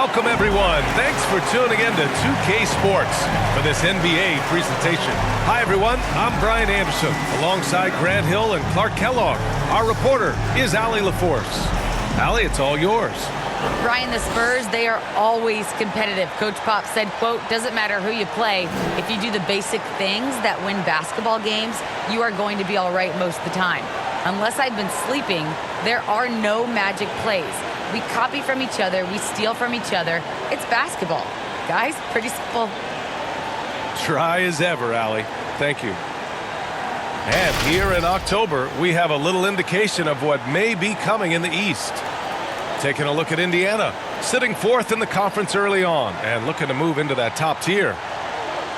Welcome, everyone. Thanks for tuning in to 2K Sports for this NBA presentation. Hi, everyone. I'm Brian Anderson, alongside Grant Hill and Clark Kellogg. Our reporter is Allie LaForce. Allie, it's all yours. Brian, the Spurs, they are always competitive. Coach Pop said, quote, doesn't matter who you play. If you do the basic things that win basketball games, you are going to be all right most of the time. Unless I've been sleeping, there are no magic plays. We copy from each other. We steal from each other. It's basketball. Guys, pretty simple. Try as ever, Allie. Thank you. And here in October, we have a little indication of what may be coming in the East. Taking a look at Indiana, sitting fourth in the conference early on and looking to move into that top tier.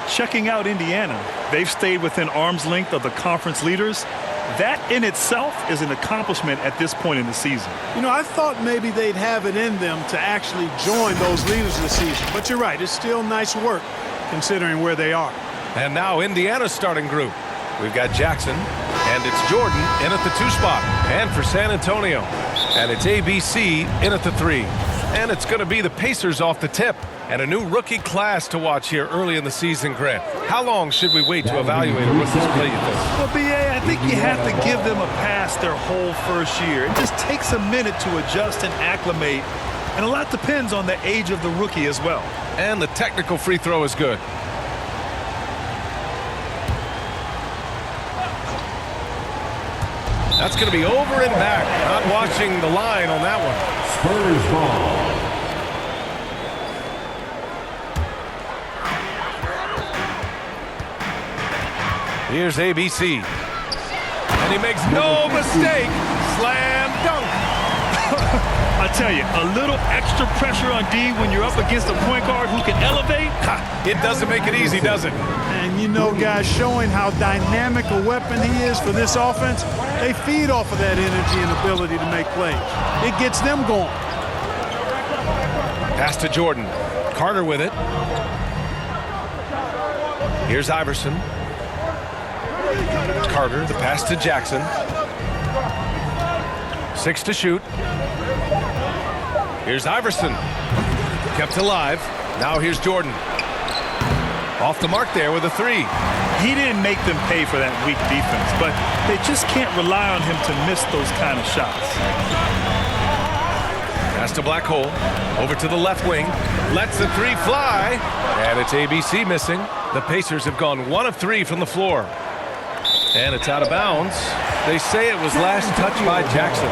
Checking out Indiana, they've stayed within arm's length of the conference leaders. That in itself is an accomplishment at this point in the season. You know, I thought maybe they'd have it in them to actually join those leaders this season. But you're right, it's still nice work considering where they are. And now Indiana's starting group. We've got Jackson, and it's Jordan in at the 2 spot. And for San Antonio, and it's ABC in at the 3. And it's going to be the Pacers off the tip. And a new rookie class to watch here early in the season, Grant. How long should we wait to evaluate a rookie's play, you think? Well, B.A., I think you have to give them a pass their whole first year. It just takes a minute to adjust and acclimate. And a lot depends on the age of the rookie as well. And the technical free throw is good. That's going to be over and back. Not watching the line on that one. Spurs ball. Here's ABC. And he makes no mistake. Slam dunk. I tell you, a little extra pressure on D when you're up against a point guard who can elevate. It doesn't make it easy, does it? And you know, guys, showing how dynamic a weapon he is for this offense, they feed off of that energy and ability to make plays. It gets them going. Pass to Jordan. Carter with it. Here's Iverson. Carter, the pass to Jackson. 6 to shoot. Here's Iverson. Kept alive. Now here's Jordan. Off the mark there with a 3. He didn't make them pay for that weak defense, but they just can't rely on him to miss those kind of shots. Pass to Black Hole. Over to the left wing. Lets the 3 fly. And it's ABC missing. The Pacers have gone 1 of 3 from the floor. And it's out of bounds. They say it was last touched by Jackson.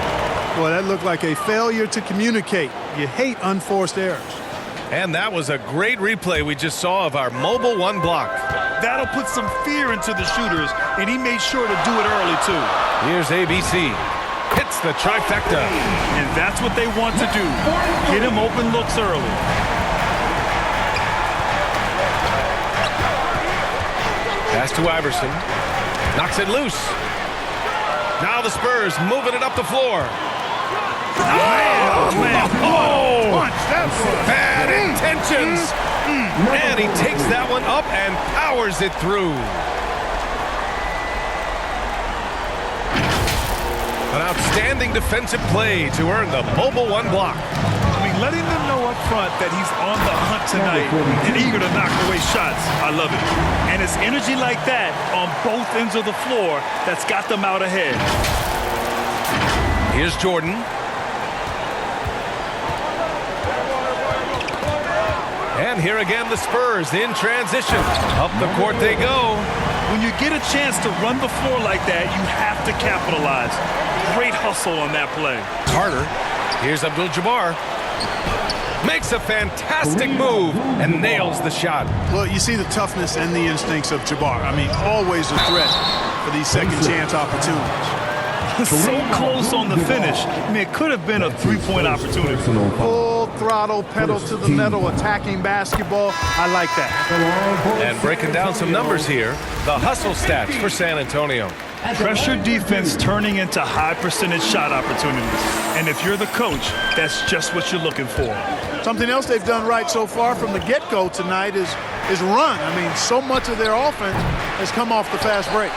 Boy, that looked like a failure to communicate. You hate unforced errors. And that was a great replay we just saw of our mobile 1 block. That'll put some fear into the shooters, and he made sure to do it early, too. Here's ABC. Hits the trifecta. And that's what they want to do. Get him open looks early. Pass to Iverson. Knocks it loose. Now the Spurs moving it up the floor. Oh, man. Oh, Punch. That's bad intentions. And he takes that one up and powers it through. An outstanding defensive play to earn the mobile 1 block. I mean, letting them know up front that he's on the hunt tonight and eager to knock away shots. I love it. And it's energy like that on both ends of the floor that's got them out ahead. Here's Jordan. And here again the Spurs in transition. Up the court they go. When you get a chance to run the floor like that, you have to capitalize. Great hustle on that play. Carter. Here's Abdul-Jabbar. Makes a fantastic move and nails the shot. Well, you see the toughness and the instincts of Jabbar. I mean, always a threat for these second chance opportunities. So close on the finish. I mean, it could have been a 3-point opportunity. Full throttle, pedal to the metal, attacking basketball. I like that. And breaking down some numbers here, the hustle stats for San Antonio. Pressure defense turning into high percentage shot opportunities. And if you're the coach, that's just what you're looking for. Something else they've done right so far from the get-go tonight is run. I mean, so much of their offense has come off the fast break.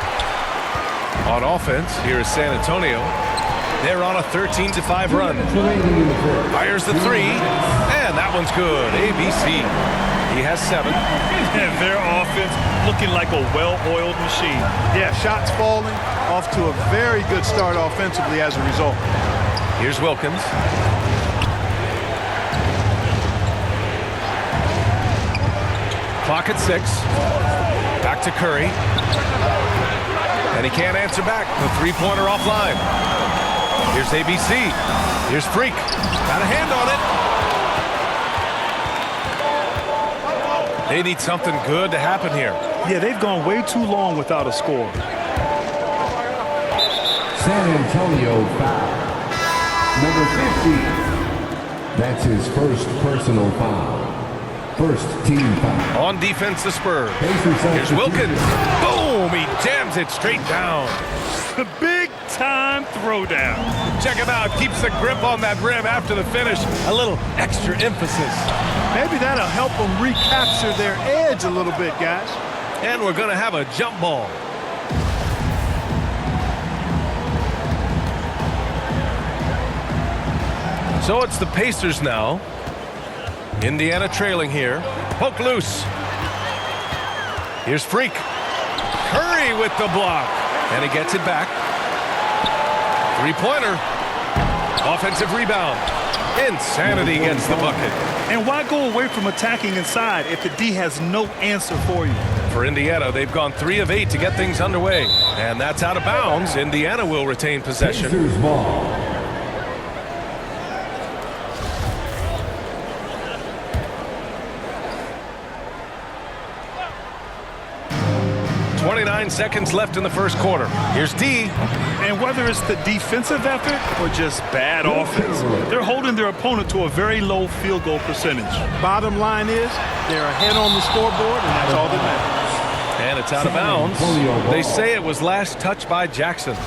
On offense, here is San Antonio. They're on a 13-5 run. Fires the three, and that one's good. ABC. He has 7. And their offense looking like a well-oiled machine. Yeah, shots falling, off to a very good start offensively as a result. Here's Wilkins. Clock at 6. Back to Curry. And he can't answer back. The three-pointer offline. Here's ABC. Here's Freak. Got a hand on it. They need something good to happen here. Yeah, they've gone way too long without a score. San Antonio foul. Number 50. That's his first personal foul. First team foul. On defense, the Spurs. Here's Wilkins. Boom! He jams it straight down. The big-time throwdown. Check him out. Keeps the grip on that rim after the finish. A little extra emphasis. Maybe that'll help them recapture their edge a little bit, guys. And we're going to have a jump ball. So it's the Pacers now. Indiana trailing here. Poke loose. Here's Freak. Curry with the block. And he gets it back. Three-pointer. Offensive rebound. Insanity gets the bucket. And why go away from attacking inside if the D has no answer for you? For Indiana, they've gone 3 of 8 to get things underway. And that's out of bounds. Indiana will retain possession. Pacers ball. 29 seconds left in the first quarter. Here's D. And whether it's the defensive effort or just bad offense, they're holding their opponent to a very low field goal percentage. Bottom line is they're ahead on the scoreboard, and that's all that matters. And it's out of bounds. They say it was last touched by Jackson.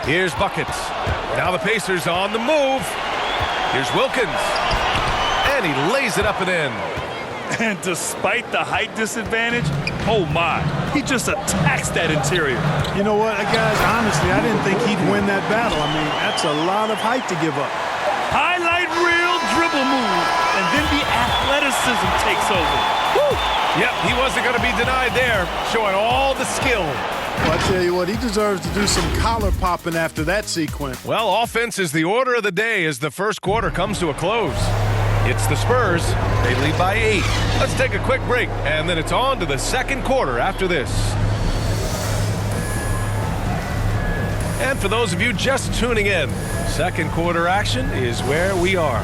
Here's Buckets. Now the Pacers on the move. Here's Wilkins. And he lays it up and in. And despite the height disadvantage, oh my, he just attacks that interior. You know what, guys, honestly, I didn't think he'd win that battle. I mean, that's a lot of height to give up. Highlight reel dribble move, and then the athleticism takes over. Woo! Yep, he wasn't going to be denied there, showing all the skill. Well, I tell you what, he deserves to do some collar popping after that sequence. Well, offense is the order of the day as the first quarter comes to a close. It's the Spurs. They lead by 8. Let's take a quick break, and then it's on to the second quarter after this. And for those of you just tuning in, second quarter action is where we are.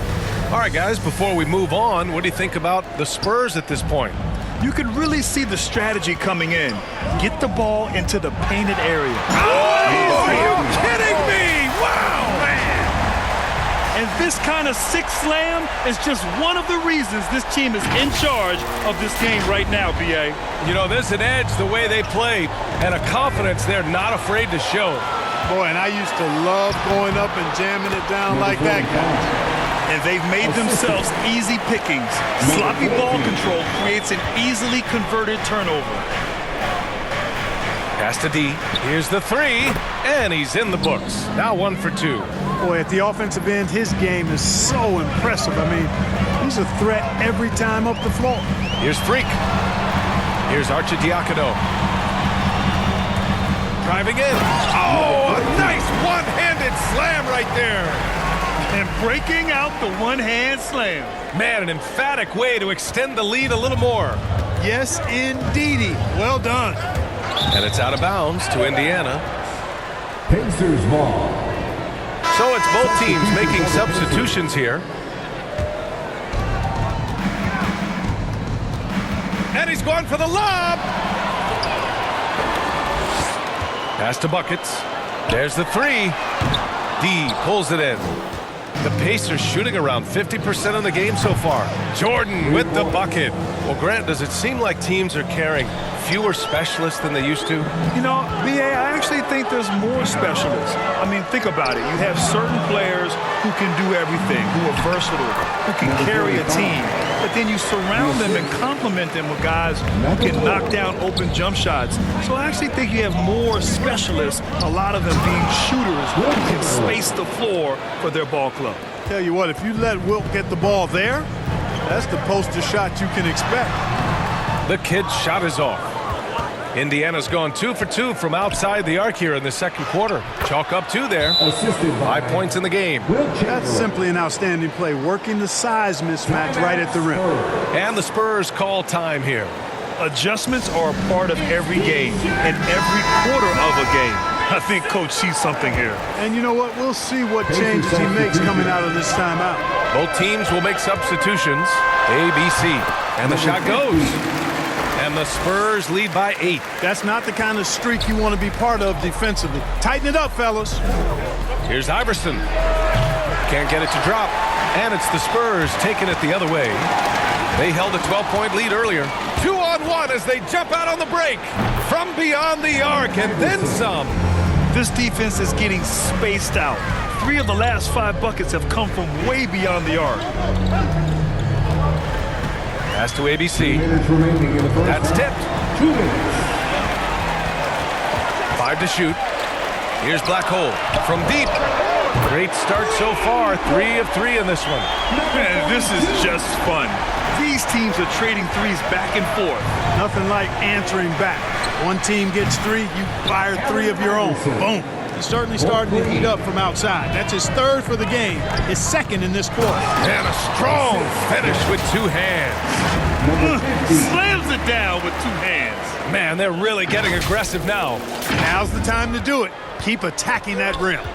All right, guys, before we move on, what do you think about the Spurs at this point? You can really see the strategy coming in. Get the ball into the painted area. Oh, are you kidding me? Wow, man. And this kind of six slam is just one of the reasons this team is in charge of this game right now, B.A. You know, there's an edge the way they play and a confidence they're not afraid to show. Boy, and I used to love going up and jamming it down like that, guys. And they've made themselves easy pickings. Sloppy ball control creates an easily converted turnover. Pass to D. Here's the three, and he's in the books. Now 1 for 2. Boy, at the offensive end, his game is so impressive. I mean, he's a threat every time up the floor. Here's Freak. Here's Arcidiacono. Driving in. Oh, a nice one-handed slam right there. And breaking out the one-hand slam. Man, an emphatic way to extend the lead a little more. Yes, indeedy. Well done. And it's out of bounds to Indiana. Pacers ball. So it's both teams making substitutions here. And he's going for the lob. Pass to Buckets. There's the three. D pulls it in. The Pacers shooting around 50% of the game so far. Jordan with the bucket. Well, Grant, does it seem like teams are caring fewer specialists than they used to? You know, B.A., I actually think there's more specialists. I mean, think about it. You have certain players who can do everything, who are versatile, who can carry a team. But then you surround them and complement them with guys who can knock down open jump shots. So I actually think you have more specialists, a lot of them being shooters who can space the floor for their ball club. Tell you what, if you let Wilt get the ball there, that's the poster shot you can expect. The kid's shot is off. Indiana's gone 2 for 2 from outside the arc here in the second quarter. Chalk up 2 there. 5 points in the game. That's simply an outstanding play, working the size mismatch right at the rim. And the Spurs call time here. Adjustments are a part of every game and every quarter of a game. I think Coach sees something here. And you know what? We'll see what changes he makes coming out of this timeout. Both teams will make substitutions. ABC. And the shot goes. And the Spurs lead by 8. That's not the kind of streak you want to be part of defensively. Tighten it up, fellas. Here's Iverson. Can't get it to drop. And it's the Spurs taking it the other way. They held a 12-point lead earlier. 2-on-1 as they jump out on the break. From beyond the arc and then some. This defense is getting spaced out. 3 of the last 5 buckets have come from way beyond the arc. Pass to ABC. That's tipped. 5 to shoot. Here's Black Hole from deep. Great start so far. 3 of 3 in this one. Man, this is just fun. These teams are trading threes back and forth. Nothing like answering back. One team gets 3, you fire 3 of your own. Boom. He's certainly starting to heat up from outside. That's his 3rd for the game, his 2nd in this quarter. And a strong finish with 2 hands. Slams it down with 2 hands. Man, they're really getting aggressive now. Now's the time to do it. Keep attacking that rim.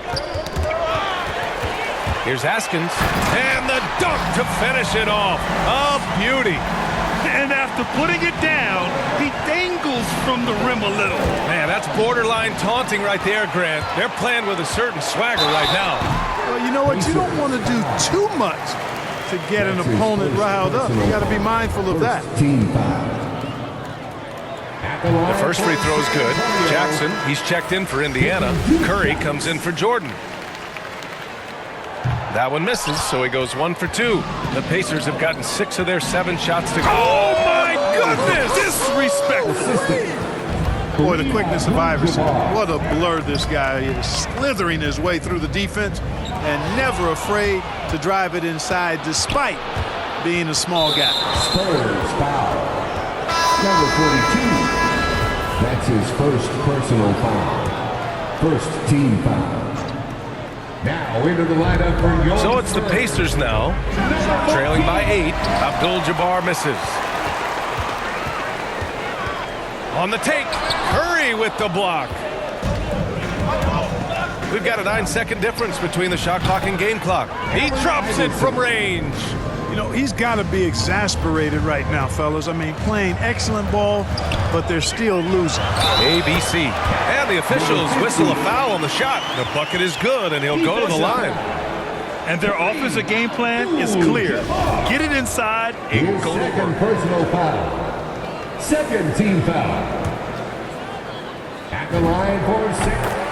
Here's Haskins. And the dunk to finish it off. A beauty. And after putting it down, he dangles from the rim a little. Man, that's borderline taunting right there, Grant. They're playing with a certain swagger right now. Well, you know what? You don't want to do too much to get an opponent riled up. You got to be mindful of that. The first free throw is good. Jackson, he's checked in for Indiana. Curry comes in for Jordan. That one misses, so he goes 1 for 2. The Pacers have gotten 6 of their 7 shots to go. Oh, my goodness! Disrespectful. Boy, the quickness of Iverson. What a blur this guy is. Slithering his way through the defense and never afraid to drive it inside despite being a small guy. Spurs foul. Number 42. That's his first personal foul. First team foul. Now into the lineup for your... So it's the Pacers now, trailing by 8. Abdul-Jabbar misses. On the take, Curry with the block. We've got a 9-second difference between the shot clock and game clock. He drops it from range. You know, he's got to be exasperated right now, fellas. I mean, playing excellent ball, but they're still losing. ABC. And the officials whistle a foul on the shot. The bucket is good, and he'll go to the line. And their offensive game plan is clear. Get it inside and His go to second work. personal foul. Second team foul. At the line for 6.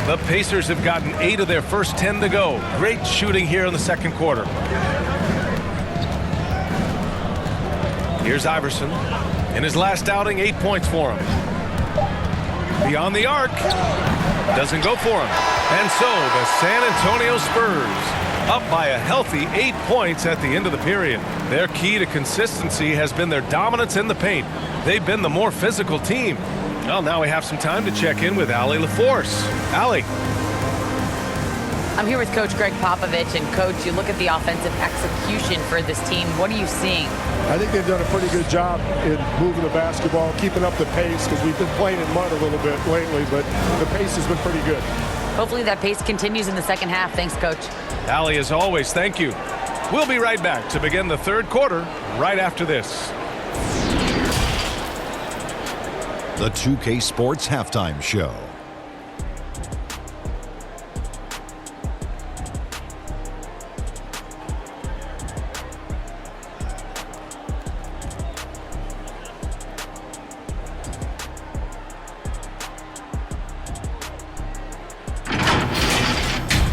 The Pacers have gotten 8 of their first 10 to go. Great shooting here in the second quarter. Here's Iverson. In his last outing, 8 points for him. Beyond the arc. Doesn't go for him. And so the San Antonio Spurs up by a healthy 8 points at the end of the period. Their key to consistency has been their dominance in the paint. They've been the more physical team. Well, now we have some time to check in with Allie LaForce. Allie. I'm here with Coach Greg Popovich. And, Coach, you look at the offensive execution for this team. What are you seeing? I think they've done a pretty good job in moving the basketball, keeping up the pace, because we've been playing in mud a little bit lately, but the pace has been pretty good. Hopefully that pace continues in the second half. Thanks, Coach. Allie, as always, thank you. We'll be right back to begin the third quarter right after this. The 2K Sports Halftime Show.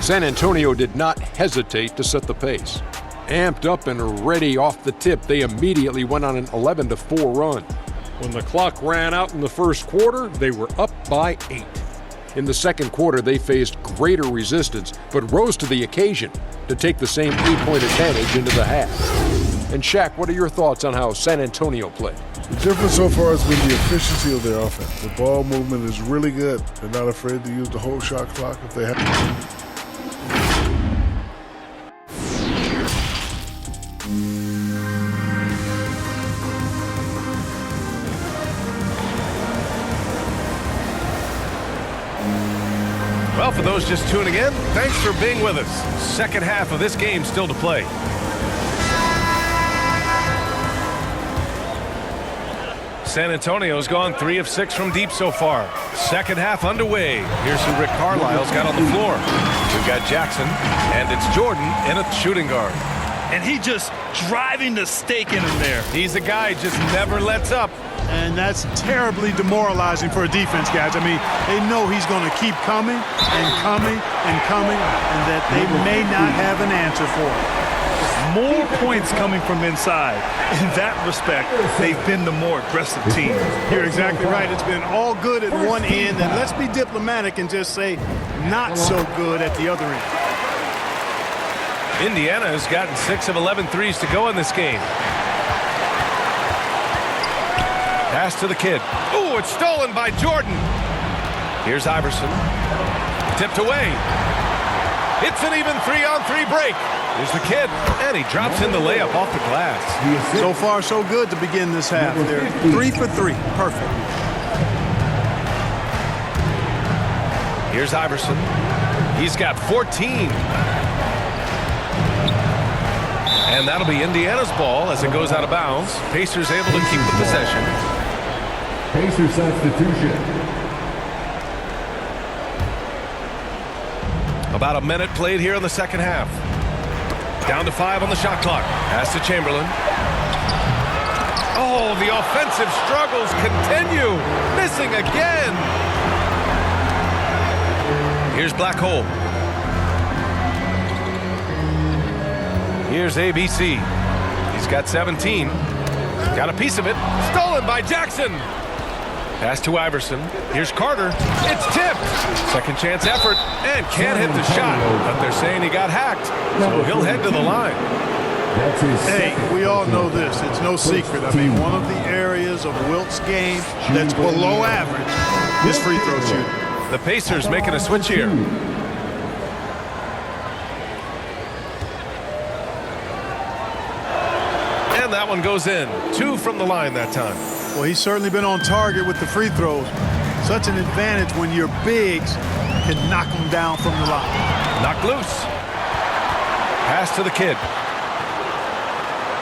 San Antonio did not hesitate to set the pace. Amped up and ready off the tip, they immediately went on an 11-4 run. When the clock ran out in the first quarter, they were up by 8. In the second quarter, they faced greater resistance, but rose to the occasion to take the same 8-point advantage into the half. And Shaq, what are your thoughts on how San Antonio played? The difference so far has been the efficiency of their offense. The ball movement is really good. They're not afraid to use the whole shot clock if they have to. Well, for those just tuning in, thanks for being with us. Second half of this game still to play. San Antonio's gone 3 of 6 from deep so far. Second half underway. Here's who Rick Carlisle's got on the floor. We've got Jackson, and it's Jordan in at shooting guard. And he just driving the stake in him there. He's a guy just never lets up. And that's terribly demoralizing for a defense, guys. I mean, they know he's going to keep coming and coming and coming, and that they may not have an answer for it. More points coming from inside. In that respect, they've been the more aggressive team. You're exactly right. It's been all good at one end, and let's be diplomatic and just say not so good at the other end. Indiana has gotten 6 of 11 threes to go in this game. Pass to the kid. Ooh, it's stolen by Jordan. Here's Iverson. Tipped away. It's an even 3-on-3 break. There's the kid, and he drops in the layup off the glass. So far, so good to begin this half. They're 3 for 3. Perfect. Here's Iverson. He's got 14. And that'll be Indiana's ball as it goes out of bounds. Pacers able to keep the possession. Pacers substitution. About a minute played here in the second half. Down to 5 on the shot clock. Pass to Chamberlain. Oh, the offensive struggles continue. Missing again. Here's Black Hole. Here's ABC. He's got 17. Got a piece of it. Stolen by Jackson. Pass to Iverson. Here's Carter. It's tipped. Second chance effort. And can't hit the shot. But they're saying he got hacked. So he'll head to the line. Hey, we all know this. It's no secret. I mean, one of the areas of Wilt's game that's below average is free throw shooting. The Pacers making a switch here. And that one goes in. 2 from the line that time. Well, he's certainly been on target with the free throws. Such an advantage when your bigs can knock them down from the line. Knocked loose. Pass to the kid.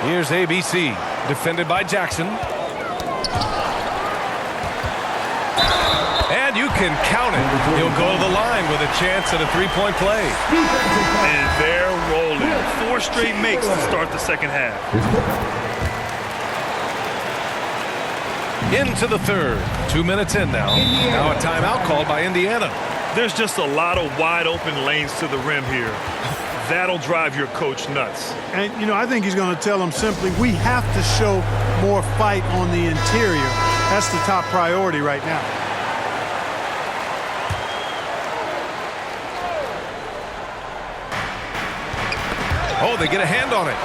Here's ABC. Defended by Jackson. And you can count it. He'll go to the line with a chance at a 3-point play. And they're rolling. 4 straight makes to start the second half. Into the third. 2 minutes in now. Now a timeout called by Indiana. There's just a lot of wide open lanes to the rim here. That'll drive your coach nuts. And, you know, I think he's going to tell them simply, we have to show more fight on the interior. That's the top priority right now. Oh, they get a hand on it.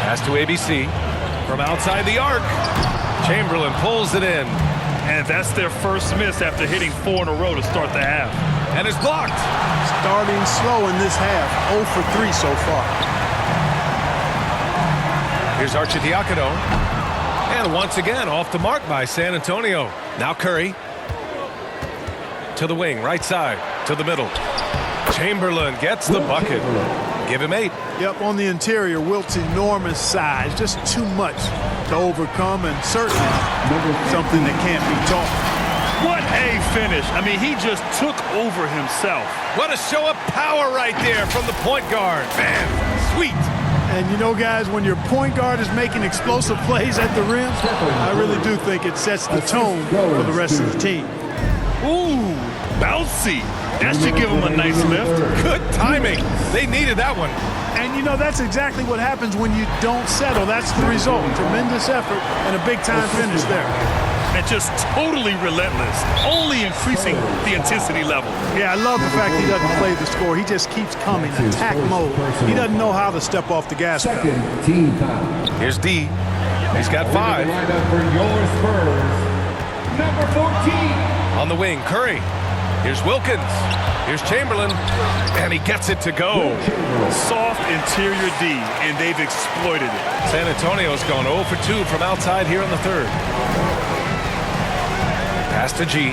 Pass to ABC. From outside the arc. Chamberlain pulls it in. And that's their first miss after hitting 4 in a row to start the half. And it's blocked. Starting slow in this half. 0 for 3 so far. Here's Arcidiacono. And once again, off the mark by San Antonio. Now Curry. To the wing, right side. To the middle. Chamberlain gets the bucket. Give him 8. Yep, on the interior, Wilt's enormous size. Just too much to overcome, and certainly something that can't be taught. What a finish. I mean, he just took over himself. What a show of power right there from the point guard. Man, sweet. And, you know, guys, when your point guard is making explosive plays at the rim, I really do think it sets the tone for the rest of the team. Ooh, bouncy. That should give them a nice lift. Good timing. They needed that one. And, you know, that's exactly what happens when you don't settle. That's the result. Tremendous effort and a big-time finish there. And just totally relentless, only increasing the intensity level. Yeah, I love the fact he doesn't play the score. He just keeps coming, attack mode. He doesn't know how to step off the gas pedal. Second team foul. Here's D. He's got 5. Lineup for your Spurs, number 14. On the wing, Curry. Here's Wilkins. Here's Chamberlain. And he gets it to go. Soft interior D, and they've exploited it. San Antonio's gone 0 for 2 from outside here in the third. Pass to G.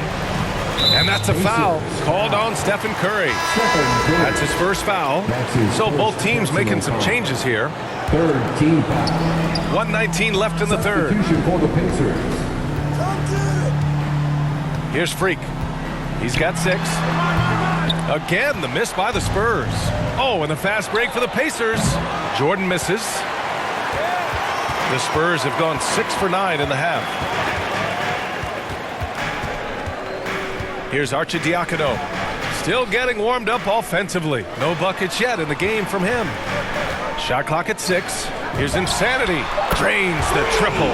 And that's a foul called on Stephen Curry. That's his first foul. So both teams making some changes here. Third team foul. 1:19 left in the third. Substitution for the Pacers. Here's Freak. He's got 6. Again, the miss by the Spurs. Oh, and the fast break for the Pacers. Jordan misses. The Spurs have gone 6 for 9 in the half. Here's Arcidiacono. Still getting warmed up offensively. No buckets yet in the game from him. Shot clock at 6. Here's Insanity. Drains the triple.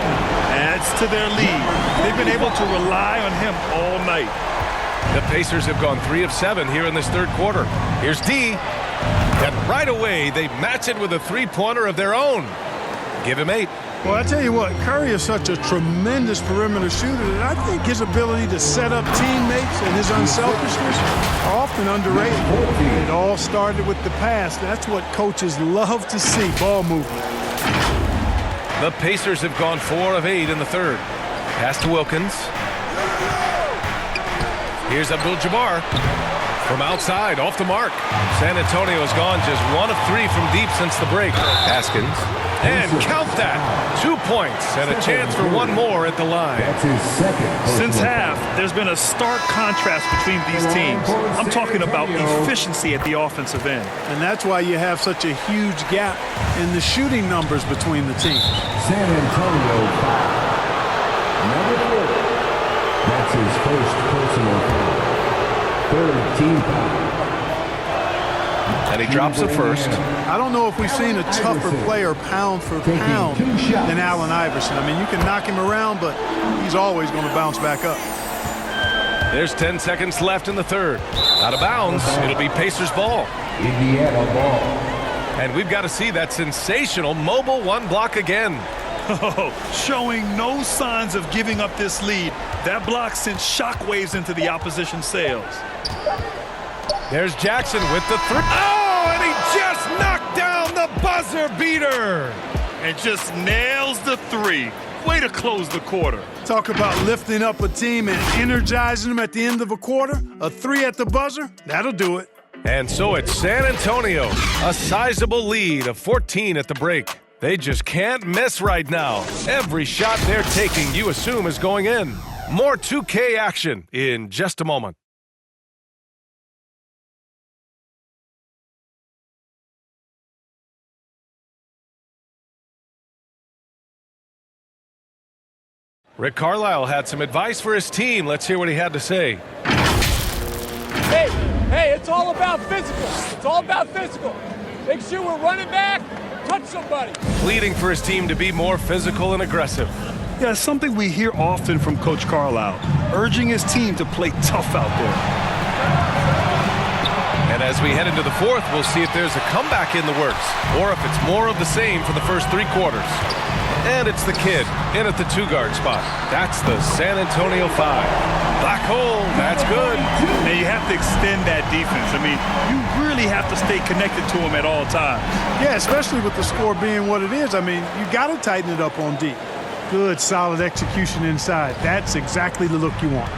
Adds to their lead. They've been able to rely on him all night. The Pacers have gone 3 of 7 here in this third quarter. Here's D. And right away, they match it with a three-pointer of their own. Give him 8. Well, I tell you what, Curry is such a tremendous perimeter shooter that I think his ability to set up teammates and his unselfishness are often underrated. It all started with the pass. That's what coaches love to see, ball movement. The Pacers have gone 4 of 8 in the third. Pass to Wilkins. Here's Abdul-Jabbar. From outside, off the mark. San Antonio has gone just 1 of 3 from deep since the break. Haskins. And count that. 2 points and a chance for 1 more at the line. That's his second. Since half, there's been a stark contrast between these teams. I'm talking about efficiency at the offensive end. And that's why you have such a huge gap in the shooting numbers between the teams. San Antonio foul. Number 4. That's his first personal foul. Third team foul. And he drops the first. I don't know if we've seen a tougher player pound for pound than Allen Iverson. I mean, you can knock him around, but he's always going to bounce back up. There's 10 seconds left in the third. Out of bounds. It'll be Pacers ball. Indiana ball. And we've got to see that sensational mobile 1 block again. Oh, showing no signs of giving up this lead. That block sent shockwaves into the opposition sails. There's Jackson with the 3. Oh, and he just knocked down the buzzer beater. And just nails the 3. Way to close the quarter. Talk about lifting up a team and energizing them at the end of a quarter. A 3 at the buzzer, that'll do it. And so it's San Antonio, a sizable lead of 14 at the break. They just can't miss right now. Every shot they're taking, you assume, is going in. More 2K action in just a moment. Rick Carlisle had some advice for his team. Let's hear what he had to say. Hey, it's all about physical. It's all about physical. Make sure we're running back, touch somebody. Pleading for his team to be more physical and aggressive. Yeah, something we hear often from Coach Carlisle, urging his team to play tough out there. And as we head into the fourth, we'll see if there's a comeback in the works or if it's more of the same for the first 3 quarters. And it's the kid in at the 2-guard spot. That's the San Antonio 5. Black hole, that's good. And you have to extend that defense. I mean, you really have to stay connected to him at all times. Yeah, especially with the score being what it is. I mean, you got to tighten it up on D. Good, solid execution inside. That's exactly the look you want.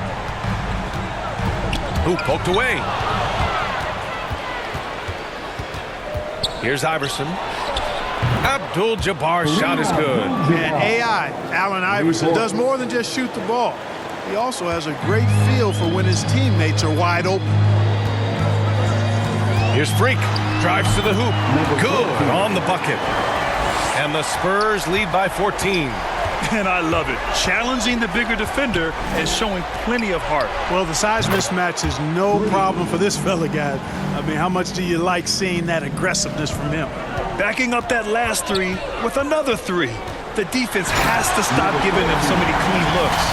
Ooh, poked away. Here's Iverson. Abdul-Jabbar's shot is good. And AI, Allen Iverson, does more than just shoot the ball. He also has a great feel for when his teammates are wide open. Here's Freak. Drives to the hoop. Good on the bucket. And the Spurs lead by 14. And I love it. Challenging the bigger defender and showing plenty of heart. Well, the size mismatch is no problem for this fella, guys. I mean, how much do you like seeing that aggressiveness from him? Backing up that last three with another three. The defense has to stop giving them so many clean looks.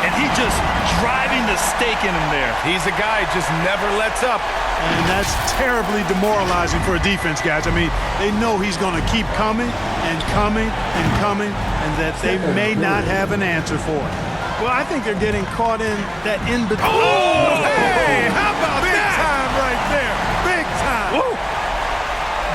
And he just driving the stake in him there. He's a guy who just never lets up. And that's terribly demoralizing for a defense, guys. I mean, they know he's going to keep coming and coming and coming, and that they may not have an answer for it. Well, I think they're getting caught in that in-between. Oh, hey, how about Big that? time right there. Big time. Woo.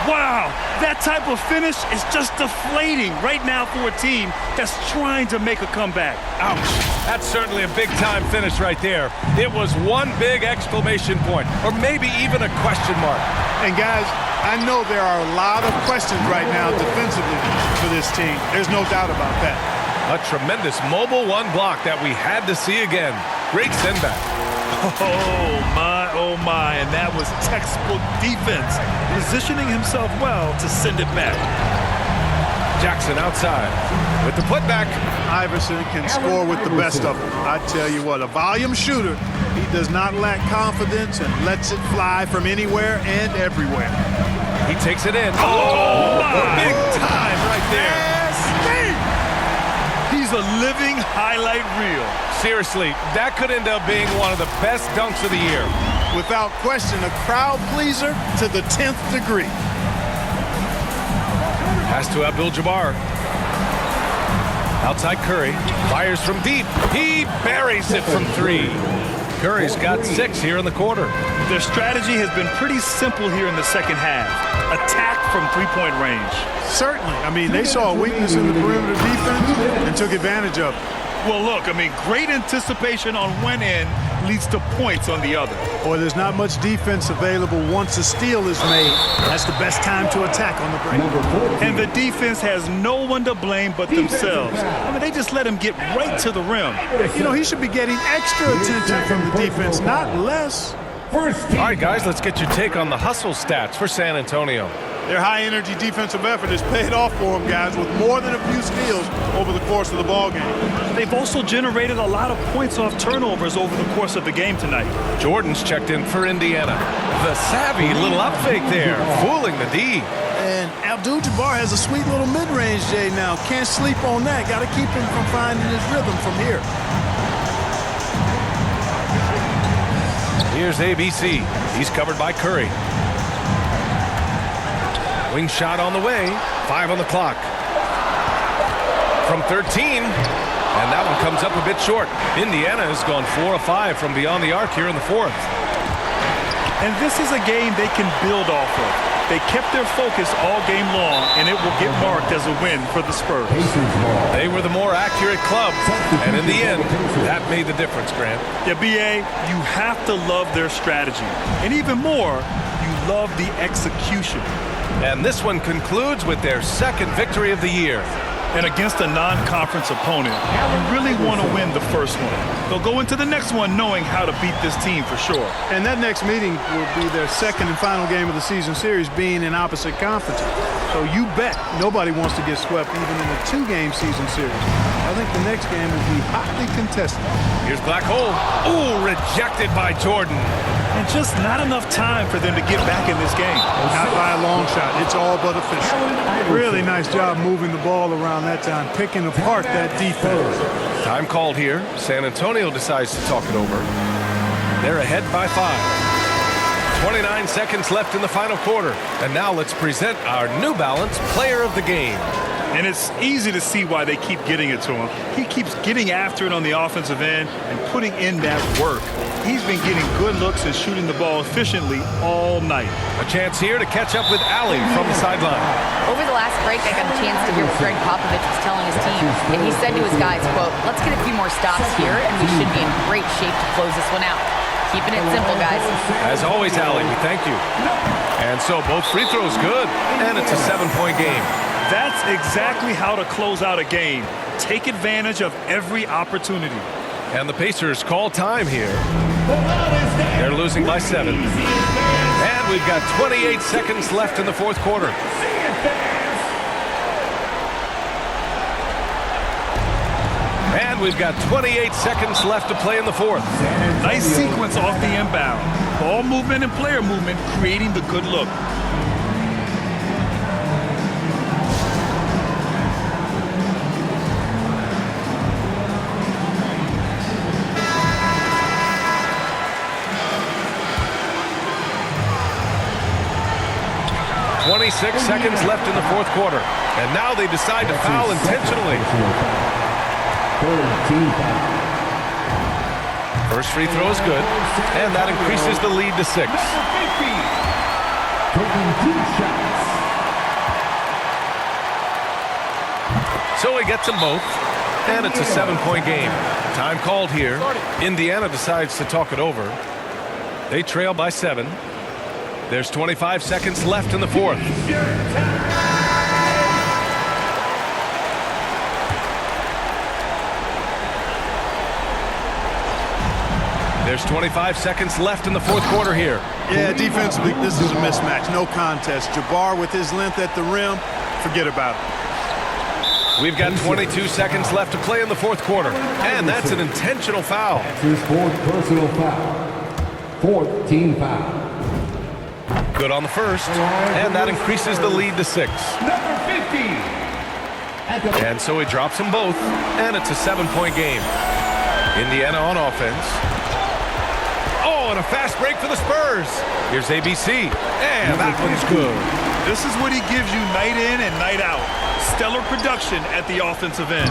Wow, that type of finish is just deflating right now for a team that's trying to make a comeback. Ouch. That's certainly a big-time finish right there. It was one big exclamation point, or maybe even a question mark. And, guys, I know there are a lot of questions right now defensively for this team. There's no doubt about that. A tremendous mobile one block that we had to see again. Great send-back. Oh my, and that was textbook defense, positioning himself well to send it back. Jackson outside with the putback. Iverson can score with the best of them. I tell you what, a volume shooter. He does not lack confidence and lets it fly from anywhere and everywhere. He takes it in. Oh, my. Big time right there. He's a living highlight reel. Seriously, that could end up being one of the best dunks of the year. Without question, a crowd pleaser to the 10th degree. Pass to Abdul-Jabbar. Outside Curry. Fires from deep. He buries it from three. Curry's got 6 here in the quarter. Their strategy has been pretty simple here in the second half. Attack from three-point range. Certainly. I mean, they saw a weakness in the perimeter defense and took advantage of it. Well, look, I mean, great anticipation on one end leads to points on the other. Boy, there's not much defense available once a steal is made. That's the best time to attack on the break. And the defense has no one to blame but themselves. I mean, they just let him get right to the rim. You know, he should be getting extra attention from the defense, not less. All right, guys, let's get your take on the hustle stats for San Antonio. Their high-energy defensive effort has paid off for them, guys, with more than a few steals over the course of the ballgame. They've also generated a lot of points off turnovers over the course of the game tonight. Jordan's checked in for Indiana. The savvy little up fake there, fooling the D. And Abdul-Jabbar has a sweet little mid-range J now. Can't sleep on that. Got to keep him from finding his rhythm from here. Here's ABC. He's covered by Curry. Wing shot on the way. 5 on the clock. From 13. And that one comes up a bit short. Indiana has gone 4 of 5 from beyond the arc here in the fourth. And this is a game they can build off of. They kept their focus all game long, and it will get marked as a win for the Spurs. They were the more accurate club, and in the end, that made the difference, Grant. Yeah, B.A., you have to love their strategy. And even more, you love the execution. And this one concludes with their second victory of the year. And against a non-conference opponent, you really want to win the first one. They'll go into the next one knowing how to beat this team for sure. And that next meeting will be their second and final game of the season series, being in opposite conferences. So you bet nobody wants to get swept even in a 2-game season series. I think the next game will be hotly contested. Here's Black Hole. Ooh, rejected by Jordan. And just not enough time for them to get back in this game. Not by a long shot. It's all but official. Really nice job moving the ball around that time, picking apart that defense. Time called here. San Antonio decides to talk it over. They're ahead by 5. 29 seconds left in the final quarter. And now let's present our New Balance Player of the Game. And it's easy to see why they keep getting it to him. He keeps getting after it on the offensive end and putting in that work. He's been getting good looks and shooting the ball efficiently all night. A chance here to catch up with Allie from the sideline. Over the last break, I got a chance to hear what Greg Popovich was telling his team. And he said to his guys, quote, "Let's get a few more stops here, and we should be in great shape to close this one out." Keeping it simple, guys. As always, Allie, we thank you. And so both free throws good, and it's a 7-point game. That's exactly how to close out a game. Take advantage of every opportunity. And the Pacers call time here. They're losing by 7. And we've got 28 seconds left in the fourth quarter. And we've got 28 seconds left to play in the fourth. Nice sequence off the inbound. Ball movement and player movement creating the good look. .26 seconds left in the fourth quarter. And now they decide to foul intentionally. First free throw is good, and that increases the lead to 6. So he gets them both, and it's a 7-point game. Time called here. Indiana decides to talk it over. They trail by 7. There's 25 seconds left in the fourth. There's 25 seconds left in the fourth quarter here. Yeah, defensively, this is a mismatch. No contest. Jabbar with his length at the rim, forget about it. We've got 22 seconds left to play in the fourth quarter, and that's an intentional foul. His fourth personal foul. Fourth team foul. Good on the first, and that increases the lead to 6. Number 50. And so he drops them both, and it's a 7-point game. Indiana on offense. Oh, and a fast break for the Spurs. Here's ABC, and that one's good. This is what he gives you night in and night out. Stellar production at the offensive end.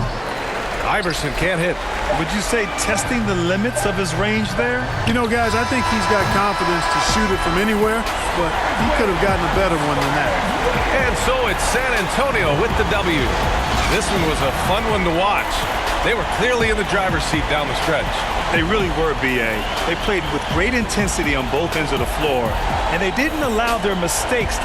Iverson can't hit. Would you say testing the limits of his range there? You know, guys, I think he's got confidence to shoot it from anywhere, but he could have gotten a better one than that. And so it's San Antonio with the W. This one was a fun one to watch. They were clearly in the driver's seat down the stretch. They really were, B.A. They played with great intensity on both ends of the floor, and they didn't allow their mistakes to